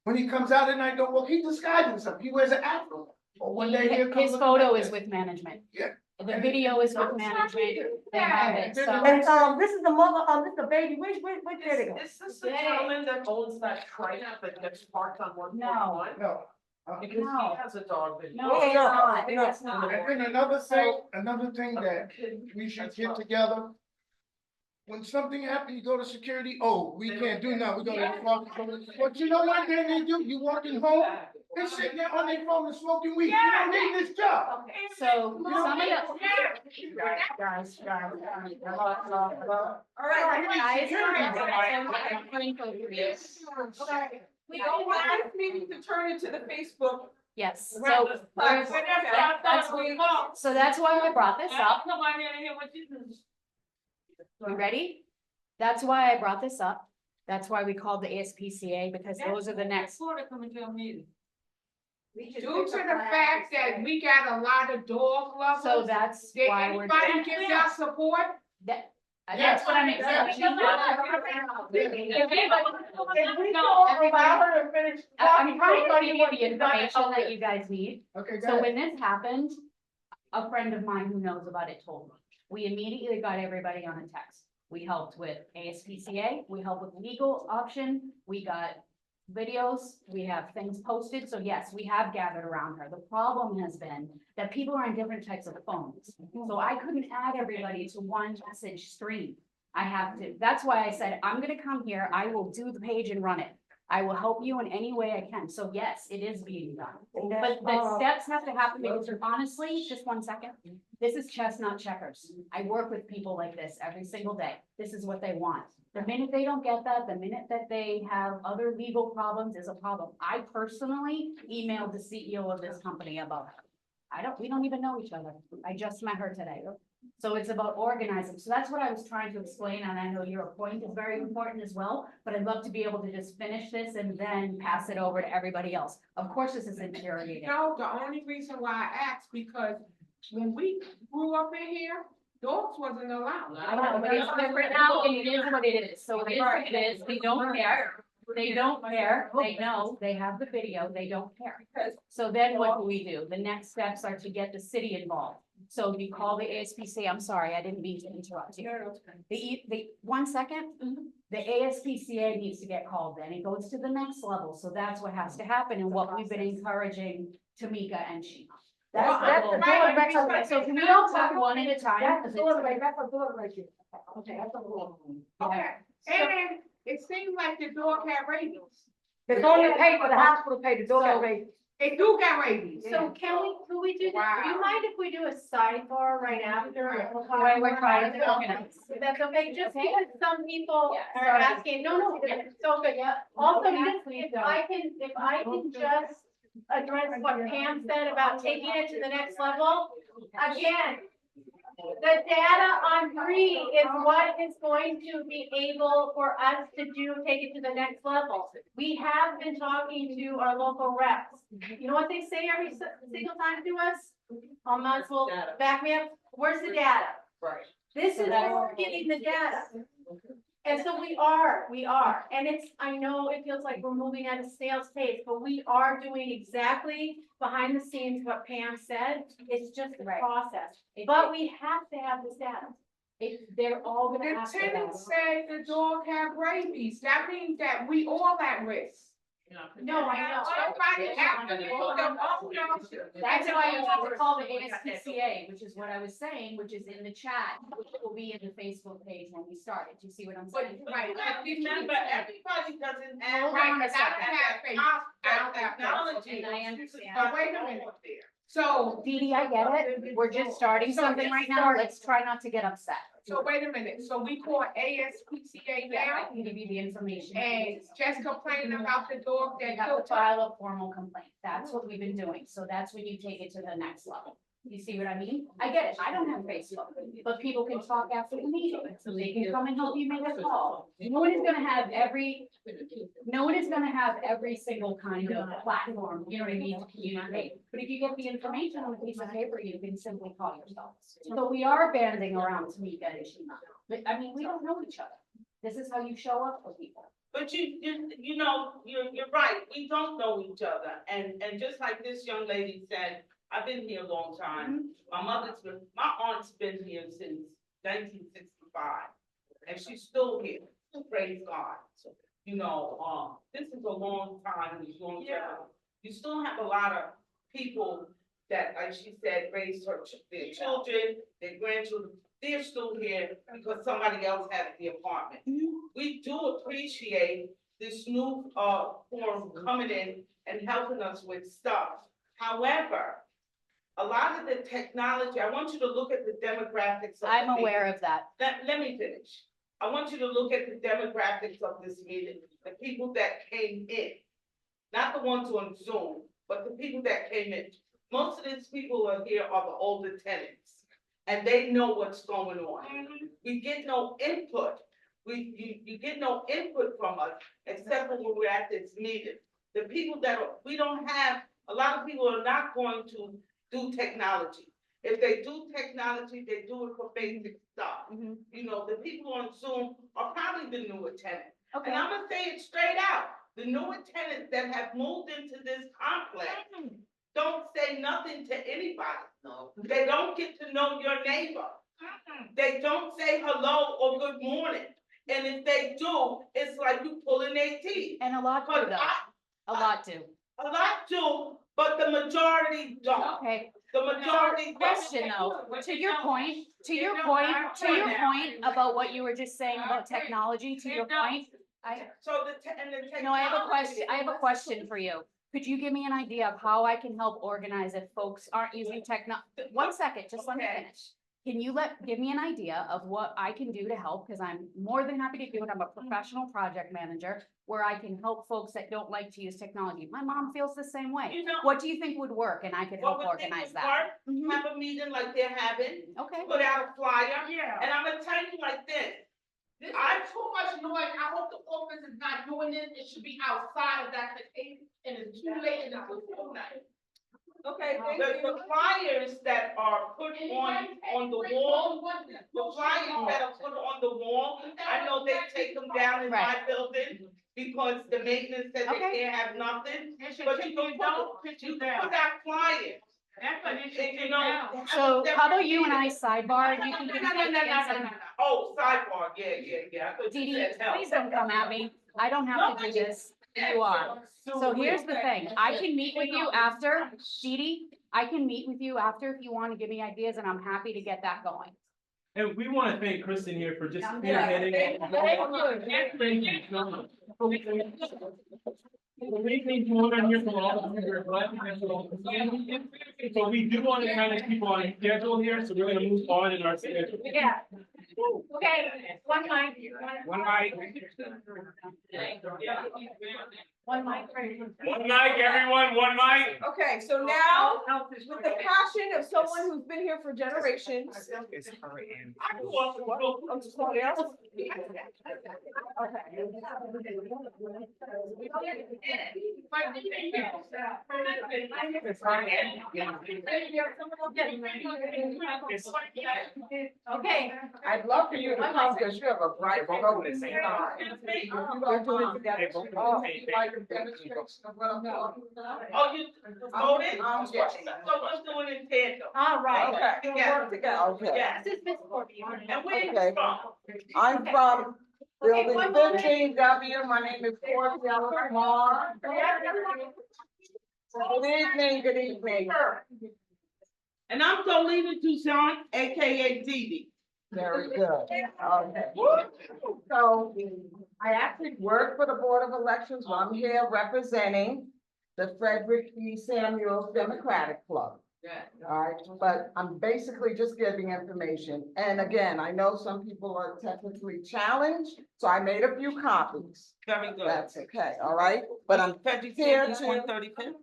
when he comes out at night, don't well, he disguises himself, he wears an afro. Or one day here comes. his photo is with management. Yeah. The video is with management. They have it, so. And this is the mother, this is the baby, where did it go? Is this the gentleman that owns that trike that gets parked on 141? No. Because he has a dog that. No, it's not. It's And not. then another thing that we should get together. When something happens, you go to security, oh, we can't do nothing, we go to. But you know what they do, you walking home, they're sitting there on their phone and smoking weed, you don't need this job. So some of the. Guys. All right. We don't want this meeting to turn into the Facebook. Yes, so, Right. so that's why I brought this up. Nobody to hear what you do. You ready? That's why I brought this up. That's why we called the ASPCA, because those are the next. Florida coming to a meeting. Due to the fact that we got a lot of dog lovers. So that's Did why we're. anybody give y'all support? That's what I'm explaining. I'm trying to give you the information that you guys need. Okay, go So ahead. when this happened, a friend of mine who knows about it told me. We immediately got everybody on a text. We helped with ASPCA, we helped with legal option, we got videos, we have things posted. So yes, we have gathered around her. The problem has been that people are on different types of phones. So I couldn't add everybody to one message stream. I have to, that's why I said, I'm gonna come here, I will do the page and run it. I will help you in any way I can. So yes, it is being done. But the steps have to happen because honestly, just 1 second. This is chestnut checkers. I work with people like this every single day. This is what they want. The minute they don't get that, the minute that they have other legal problems is a problem. I personally emailed the CEO of this company about her. We don't even know each other. I just met her today. So it's about organizing. So that's what I was trying to explain. And I know your point is very important as well, but I'd love to be able to just finish this and then pass it over to everybody else. Of course, this is infuriating. No, the only reason why I asked, because when we grew up in here, dogs wasn't allowed. I know, but it's different now, and it is what it is. So it is what it is. They don't care. They don't care. They know. They have the video. They don't care. So then what do? The next steps are to get the city involved. So you call the ASPCA, I'm sorry, I didn't mean to interrupt you. One second, the ASPCA needs to get called, then it goes to the next level, so that's what has to happen, and what we've been encouraging Tamika and Sheena. That's the door right Okay, so can we all talk one at a time? That's the door right, that's the door right there. Okay, that's the door. Okay, and it seems like the dog had rabies. The door you pay for, the hospital paid, the door got raised. They do got rabies. So can we do, Wow. do you mind if we do a sidebar right after? Wait, we're trying to organize. If that's okay, just because some people Yeah, are sorry. asking, no, it's so good, yeah. Also, just if I can just address what Pam said about taking it to the next level. Again, the data on Bree is what is going to be able for us to do, take it to the next level. We have been talking to our local reps. You know what they say every single time to us? Almost will back me up. Where's the data? Right. This is where we're getting the data. And so we are, and it's, I know it feels like we're moving at a snail's pace, but we are doing exactly behind the scenes what Pam said. It's just the Right. process, but we have to have this data. They're all gonna The ask for tenant that. said the dog had rabies. That means that we all at risk. No, I know. Somebody have to hold them up. That's why you have to call the ASPCA, which is what I was saying, which is in the chat, which will be in the Facebook page when we started. Do you see what I'm But, saying? right, but remember, everybody doesn't have. Hold on a Right, 'cause I second. don't have faith. I don't have faith. Technology. And I understand. But wait a minute. So, Dee Dee, I get it. We're just starting something right now. Let's try not to get upset. so wait a minute. So we call ASPCA Yeah, now I can give you the information. and just complaining about the dog You that have to killed. file a formal complaint. That's what we've been doing. So that's when you take it to the next level. You see what I mean? I get it. I don't have Facebook, but people can talk after the meeting. So they can come and help you make a call. No one is gonna have every single kind of platform, you know what I mean, to communicate. But if you get the information on a piece of paper, you can simply call yourself. So we are banding around Tamika and Sheena. But I mean, we don't know each other. This is how you show up for people. But you know, you're right, we don't know each other, and just like this young lady said, I've been here a long time. My aunt's been here since 1965, and she's still here, praise God. So, you know, this is a long time, it's long term. You still have a lot of people that, like she said, raised their children, their grandchildren, they're still here because somebody else has the apartment. We do appreciate this new forum coming in and helping us with stuff. However, a lot of the technology, I want you to look at the demographics. I'm aware of that. Let me finish. I want you to look at the demographics of this meeting, the people that came in. Not the ones on Zoom, but the people that came in. Most of these people are here are the older tenants, and they know what's going on. We get no input. You get no input from us, except when we're at this meeting. The people we don't have, a lot of people are not going to do technology. If they do technology, they do it for basic stuff. You know, the people on Zoom are probably the newer tenants. Okay. And I'm gonna say it straight out, the newer tenants that have moved into this complex don't say nothing to anybody. No. They don't get to know your neighbor. They don't say hello or good morning. And if they do, it's like you pulling their teeth. And a lot do But though. A lot do. A lot do, but the majority don't. Okay. The majority. Question though, to your point about what you were just saying about technology, to your point. So the technology. No, I have a question for you. Could you give me an idea of how I can help organize if folks aren't using One second, just let me finish. Can you give me an idea of what I can do to help? Because I'm more than happy to do it. I'm a professional project manager where I can help folks that don't like to use technology. My mom feels the same way. You know, what do you think would work? And I could help organize that. Have a meeting like they're having. Okay. Put out a flyer. Yeah. And I'm gonna tell you like this. This is too much noise. I hope the office is not doing this. It should be outside of that case, and it's too late in the night. Okay, the flyers that are put on the wall, the flyers that are put on the wall, I know they take them down in my building because the maintenance said they can't have nothing. But you can put out flyers. That's what it should, you know. So how about you and I sidebar, you can give me No. Oh, sidebar, yeah. I thought you Dee Dee, said help. please don't come at me. I don't have to do this. You are. So here's the thing. I can meet with you after, Dee Dee, I can meet with you after if you want to give me ideas and I'm happy to get that going. And we want to thank Kristen here for just spearheading. We need more than here from all of you. We're glad to have you all. So we do want to kind of keep on schedule here, so we're gonna move on in our schedule. Yeah. Okay, one mic. One mic. One mic. One mic, everyone, one mic. Okay, so now, with the passion of someone who's been here for generations. It's her and. Oh, somebody else? Okay. I'd love for you to come, because you have a bright role in the same time. We're doing it together. Oh, like a demonstration of what I'm talking about? Oh, you voted? Yes. So let's do it in tandem. All right. Okay. We'll work together. Okay, Yes. This is Miss Courtney. And where you Okay. from? I'm from Okay, building one moment. 15W. My name is Courtney Lamar. Good evening, good evening. And I'm Dolina Toussaint, AKA Dee. Very good. Okay. So I actually work for the Board of Elections. Well, I'm here representing the Frederick E. Samuel Democratic Club. Yeah. All right, but I'm basically just giving information. And again, I know some people are technically challenged, so I made a few copies. Very good. That's okay, all right? But I'm Frederick here Samuel, to- 135th?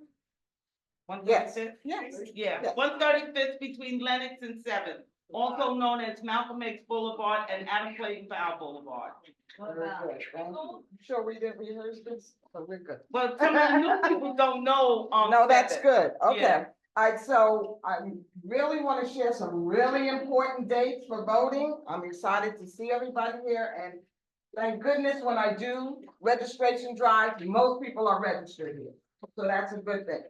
Yes, 135th? yes. Yeah, Yes. 135th between Lennox and 7th, also known as Malcolm X Boulevard and Adam Clayton Powell Boulevard. Very good, thank you. Sure we didn't rehearse this, but we're good. Well, some of the new people don't know, No, that's 7th. good, okay. Yeah. All right, so I really want to share some really important dates for voting. I'm excited to see everybody here, and thank goodness when I do registration drive, most people are registered here. So that's a good thing.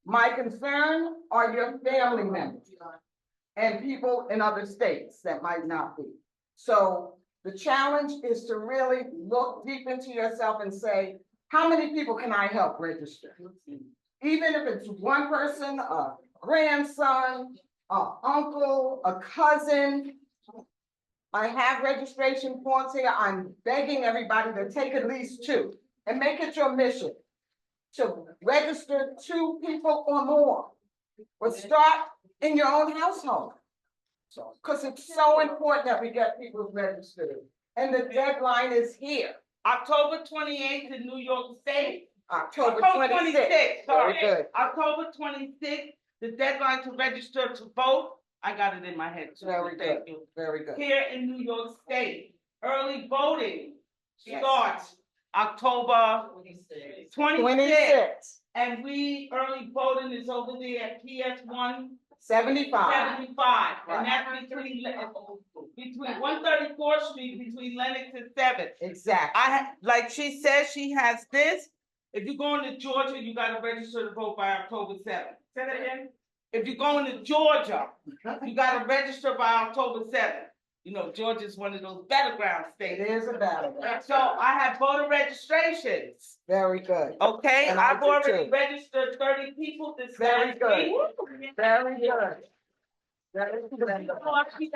My concern are your family members and people in other states that might not be. So the challenge is to really look deep into yourself and say, how many people can I help register? Even if it's one person, a grandson, an uncle, a cousin. I have registration forms here. I'm begging everybody to take at least 2 and make it your mission to register 2 people or more. But start in your own household. So, because it's so important that we get people registered. And the deadline is here, October 28th in New York State. October 26th. 26th, sorry. Very good. October 26th, the deadline to register to vote. I got it in my head. too, Very thank good. you. Very good. Here in New York State, early voting Yes. starts October 26th. 26, And early voting is over there at PS 75. 175. And that's between 134th Street, between Lennox and 7th. Exactly. Like she says, she has this. If you're going to Georgia, you gotta register to vote by October 7th. Say that again? If you're going to Georgia, you gotta register by October 7th. You know, Georgia's one of those battleground It states. is a battle. So I have voter registrations, Very good. okay? And I I've do already too. registered 30 people this Very last good. week. Very good. Very good. Oh, I be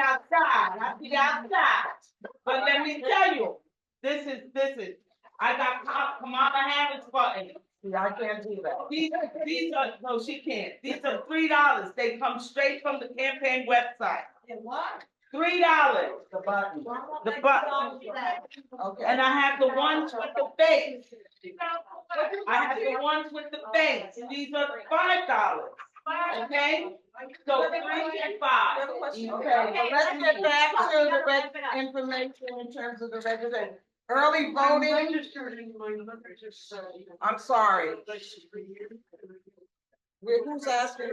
outside. But let me tell you, this is, I got Kamala Harris button. See, I can't do that. These are, no, she can't. These are $3. They come straight from the campaign website. What? $3. The button. The button. Okay. And I have the ones with the face. I have the ones with the face. These are $5. Okay? So 3 and 5. Okay, well, let's get back to the information in terms of the registration. Early voting. I'm sorry. Who's asking?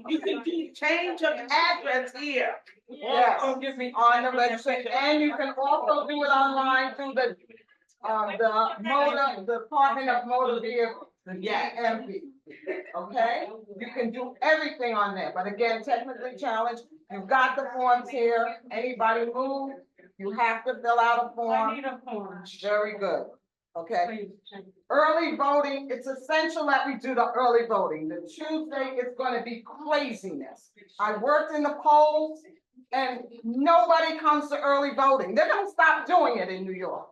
You can change your address here. Yes, on the registration, and you can also do it online through the the Department of Motor Vehicles, the DMV. Okay, you can do everything on there, but again, technically challenged. You've got the forms here. Anybody move, you have to fill out a form. a form. Very good. Okay. Early voting, it's essential that we do the early voting. The Tuesday is going to be craziness. I worked in the polls and nobody comes to early voting. They're going to stop doing it in New York.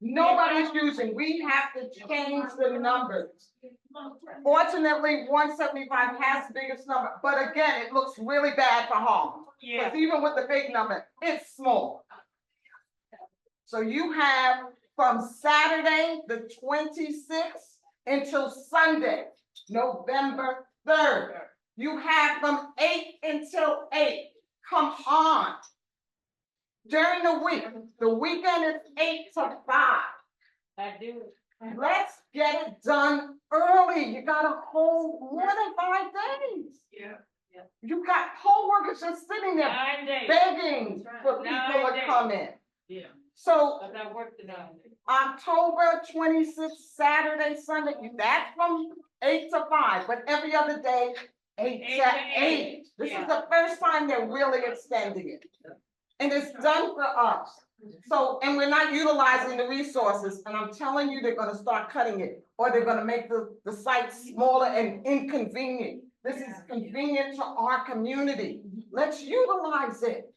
Nobody's using, we have to change the numbers. Fortunately, 175 has the biggest number, but again, it looks really bad for Harlem. Yeah. Because even with the big number, it's small. So you have from Saturday, the 26th until Sunday, November 3rd. You have from 8 until 8. Come on. During the week, the weekend is 8 to 5. I do. Let's get it done early. You got a whole more than 5 days. Yeah. You got poll workers just sitting there 9 days. begging for people 9 to days. come in. Yeah. So But I worked it out. October 26th, Saturday, Sunday, that's from 8 to 5, but every other day, 8 to 8. This is the first time they're really extending it. And it's done for us. So, and we're not utilizing the resources, and I'm telling you, they're gonna start cutting it, or they're gonna make the site smaller and inconvenient. This is convenient to our community. Let's utilize it.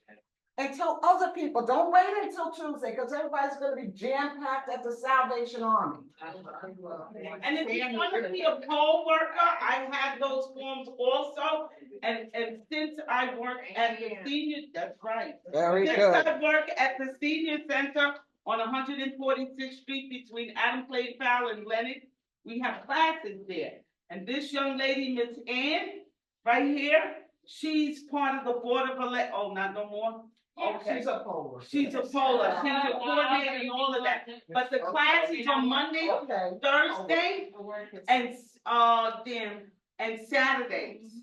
And tell other people, don't wait until Tuesday, because everybody's gonna be jam-packed at the Salvation Army. And if you want to be a poll worker, I have those forms also. And since I work at the senior, that's right. Very Since good. I work at the senior center on 146th Street between Adam Clay Fowler and Leonard, we have classes there. And this young lady, Miss Ann, right here, she's part of the board of oh, not no more? Okay. She's a poller. She's a poller, she's a coordinator and all of that. But the class is on Monday, Okay. Thursday, and Saturdays.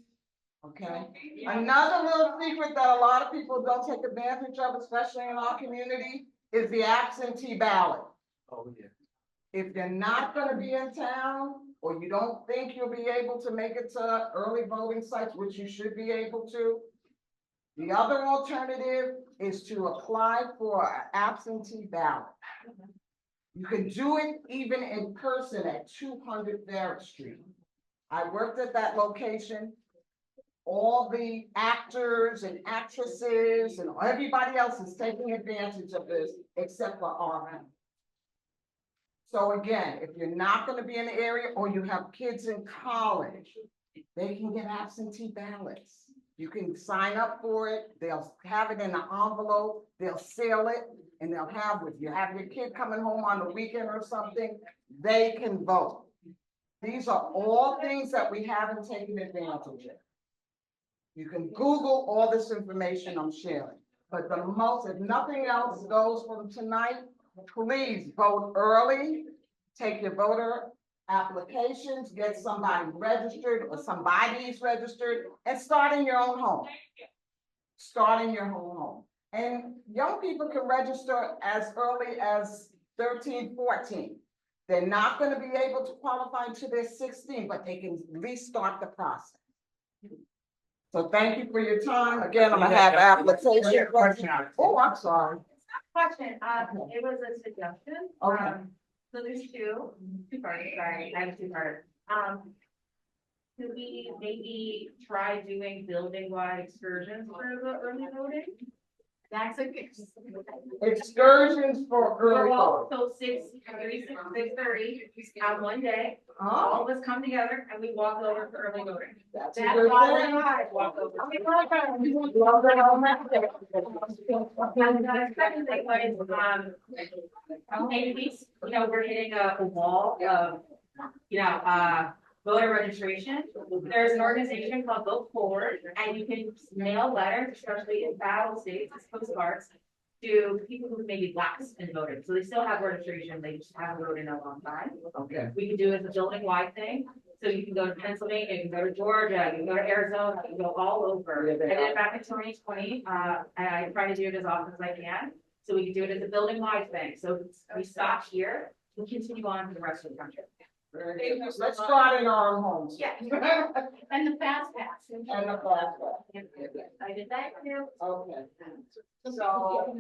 Okay. Another little secret that a lot of people don't take advantage of, especially in our community, is the absentee ballot. Oh, yeah. If you're not gonna be in town, or you don't think you'll be able to make it to early voting sites, which you should be able to, the other alternative is to apply for an absentee ballot. You can do it even in person at 200 Barrett Street. I worked at that location. All the actors and actresses and everybody else is taking advantage of this except for RM. So again, if you're not gonna be in the area or you have kids in college, they can get absentee ballots. You can sign up for it. They'll have it in an envelope. They'll seal it and they'll have, if you have your kid coming home on the weekend or something, they can vote. These are all things that we haven't taken advantage of. You can Google all this information I'm sharing, but the most, if nothing else goes from tonight, please vote early, take your voter applications, get somebody registered or somebody's registered, and start in your own home. Start in your own home. And young people can register as early as 13, 14. They're not going to be able to qualify until they're 16, but they can at least start the process. So thank you for your time. Again, I'm gonna have application. Oh, I'm sorry. Question, it was a suggestion. Okay. So there's two parts, sorry, I have two parts. Could we maybe try doing building-wide excursions for the early voting? That's a good. Excursions for early voting. So 6:30 on one day, Oh, all of us come together and we walk over for early voting. that's a That's good all thing. I walk over. Second thing was, maybe, we're hitting a wall of, voter registration. There's an organization called Vote Forward, and you can mail letters, especially in battle states, as postcards, to people who maybe lapsed in voting. So they still have registration, they just haven't voted in a long time. Okay. We can do it as a building-wide thing. So you can go to Pennsylvania, you can go to Georgia, you can go to Arizona, you can go all over. I did it back in 2020. And I try to do it as often as I can. So we can do it as a building-wide thing. So we stop here, we continue on to the rest of the country. Let's start in our own homes. Yeah. And the fast pass. And the fast pass. I did that. Okay. So.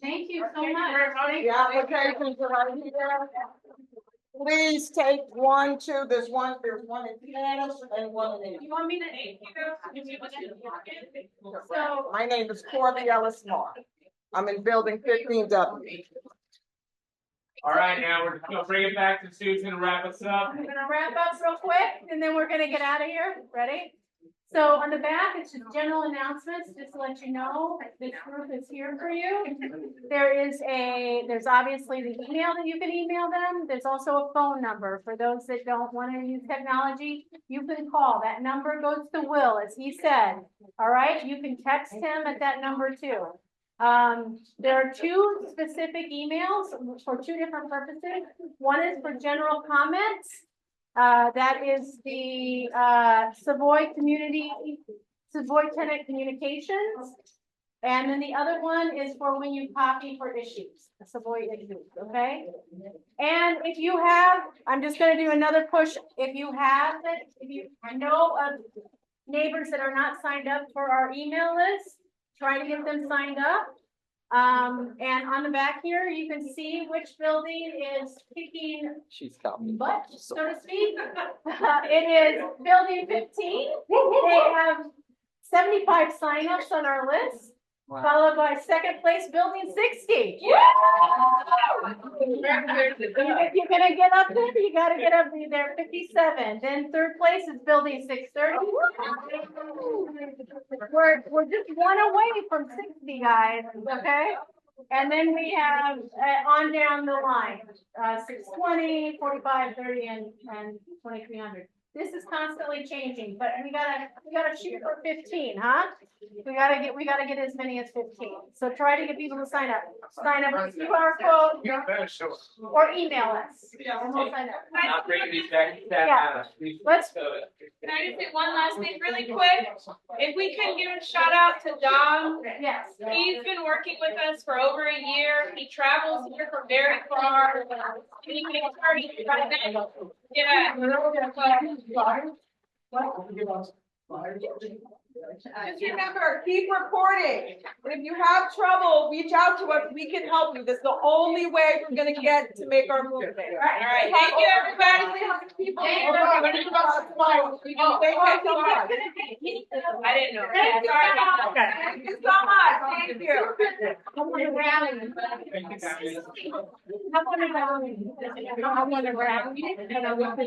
Thank you so much. The applications are right here. Please take one, two, there's one in Candace and one in. You want me to? So, My name is Corby Ellis Moore. I'm in building 15W. All right, now we're gonna bring it back to Susan and wrap us up. I'm gonna wrap up real quick and then we're gonna get out of here. Ready? So on the back, it's just general announcements, just to let you know, this group is here for you. There's obviously the email that you can email them. There's also a phone number for those that don't want to use technology. You can call. That number goes to Will, as he said. All right, you can text him at that number too. There are two specific emails for two different purposes. One is for general comments. That is the Savoy Tenant Communications. And then the other one is for when you copy for issues, the Savoy issues, okay? And if you have, I'm just gonna do another push. If you have it, I know of neighbors that are not signed up for our email list, try to get them signed up. And on the back here, you can see which building is kicking butt, so to speak. It is building 15. They have 75 signups on our list, followed by second place, building 60. If you're gonna get up there, you gotta get up there, 57. Then third place is building 630. We're just one away from 60, guys, okay? And then we have on down the line, 620, 45, 30, and 2300. This is constantly changing, but we gotta shoot for 15, huh? We gotta get as many as 15. So try to get people to sign up. Sign up with QR code or email us. And we'll sign up. Not bringing these back. Yeah. Let's- Can I just say one last thing really quick? If we can give a shout out to Dom. Yes. He's been working with us for over a year. He travels here from very far. He makes parties right now. Yeah. Just remember, keep reporting. If you have trouble, reach out to us. We can help you. This is the only way we're gonna get to make our movement. All right. Thank you, everybody. People. Thank you. Thank you so much. I didn't know. Thank you. Sorry about that. Thank you so much. Thank you. I want to rally. I want to rally. And I want to.